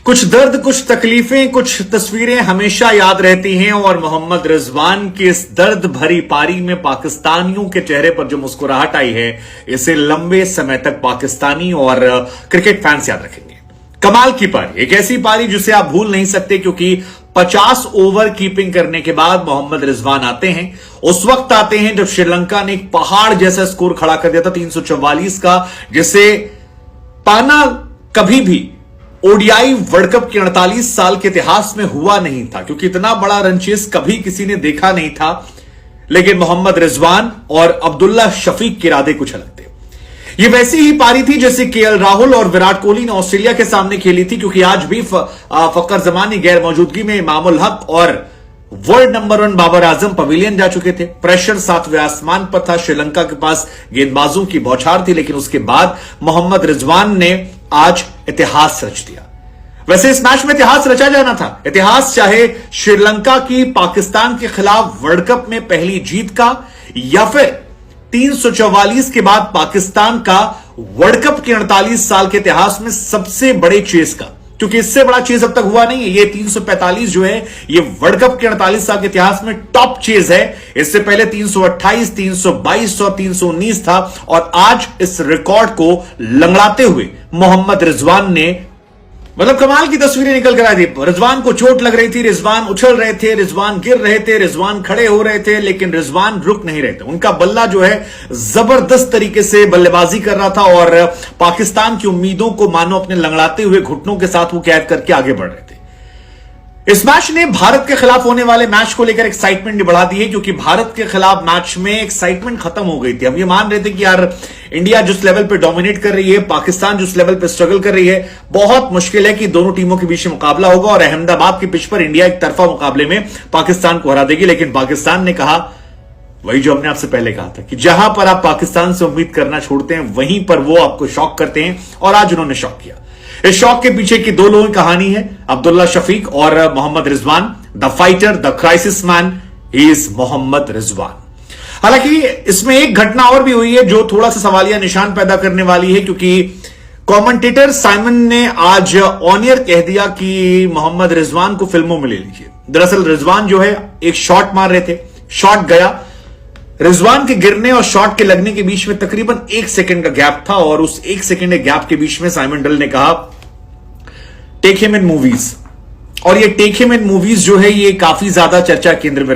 कुछ दर्द, कुछ तकलीफें, कुछ तस्वीरें हमेशा याद रहती हैं और मोहम्मद रिजवान की इस दर्द भरी पारी में पाकिस्तानियों के चेहरे पर जो मुस्कुराहट आई है, इसे लंबे समय तक पाकिस्तानी और क्रिकेट फैंस याद रखेंगे। कमाल की पारी, एक ऐसी पारी जिसे आप भूल नहीं सकते, क्योंकि 50 ओवर कीपिंग करने के बाद मोहम्मद रिजवान आते हैं। उस वक्त आते हैं जब श्रीलंका ने एक पहाड़ जैसा स्कोर खड़ा कर दिया था 344 का, जिसे पाना कभी भी ओडीआई वर्ल्ड कप के 48 साल के इतिहास में हुआ नहीं था, क्योंकि इतना बड़ा रन चेस कभी किसी ने देखा नहीं था। लेकिन मोहम्मद रिजवान और अब्दुल्ला शफीक के इरादे कुछ अलग थे। ये वैसी ही पारी थी जैसे केएल राहुल और विराट कोहली ने ऑस्ट्रेलिया के सामने खेली थी, क्योंकि आज भी फकर जमानी गैर मौजूदगी में इमामुल हक और world number 1 Babar Azam pavilion जा चुके थे। प्रेशर 7वें आसमान पर था। श्रीलंका के पास गेंदबाजों की बौछार थी, लेकिन उसके बाद मोहम्मद रिजवान ने आज इतिहास रच दिया। वैसे इस मैच में इतिहास रचा जाना था। इतिहास चाहे श्रीलंका की पाकिस्तान के खिलाफ वर्ल्ड कप में पहली जीत का, या फिर 344 के बाद पाकिस्तान का वर्ल्ड कप के 48 साल के इतिहास में सबसे बड़े चेस का, क्योंकि इससे बड़ा चेज अब तक हुआ नहीं है। ये 345 जो है, ये वर्ल्ड कप के 48 साल के इतिहास में टॉप चेज है। इससे पहले 328, 322 और 319 था, और आज इस रिकॉर्ड को लंगड़ाते हुए मोहम्मद रिजवान ने मतलब कमाल की तस्वीरें निकल कर आई थी। रिजवान को चोट लग रही थी, रिजवान उछल रहे थे, रिजवान गिर रहे थे, रिजवान खड़े हो रहे थे, लेकिन रिजवान रुक नहीं रहे थे। उनका बल्ला जो है जबरदस्त तरीके से बल्लेबाजी कर रहा था, और पाकिस्तान की उम्मीदों को मानो अपने लंगड़ाते हुए घुटनों के साथ वो कैद करके आगे बढ़ रहे थे। इस मैच ने भारत के खिलाफ होने वाले मैच को लेकर एक्साइटमेंट बढ़ा दी है, क्योंकि भारत के खिलाफ मैच में एक्साइटमेंट खत्म हो गई थी। हम ये मान रहे थे कि यार इंडिया जिस लेवल पे डोमिनेट कर रही है, पाकिस्तान जिस लेवल पे स्ट्रगल कर रही है, बहुत मुश्किल है कि दोनों टीमों के बीच में मुकाबला होगा और अहमदाबाद की पिच पर इंडिया एक तरफा मुकाबले में पाकिस्तान को हरा देगी। लेकिन पाकिस्तान ने कहा वही जो हमने आपसे पहले कहा था, कि जहां पर आप पाकिस्तान से उम्मीद करना छोड़ते हैं, वहीं पर वो आपको शॉक करते हैं, और आज उन्होंने शॉक किया। इस शॉक के पीछे की दो लोगों की कहानी है, अब्दुल्ला शफीक और Mohammad Rizwan. The fighter, the crisis man, he is Mohammad Rizwan. हालांकि इसमें एक घटना और भी हुई है जो थोड़ा सा सवालिया निशान पैदा करने वाली है, क्योंकि कमेंटेटर साइमन ने आज ऑन एयर कह दिया कि मोहम्मद रिजवान को फिल्मों में ले लीजिए। दरअसल रिजवान जो है एक शॉट मार रहे थे, शॉट गया, रिजवान के गिरने और शॉट के लगने के बीच में तकरीबन 1 सेकंड का गैप था, और उस 1 सेकंड के गैप के बीच में साइमन डल ने कहा टेक हिम इन मूवीज। और ये टेक हिम इन मूवीज जो है, ये काफी ज्यादा चर्चा केंद्र में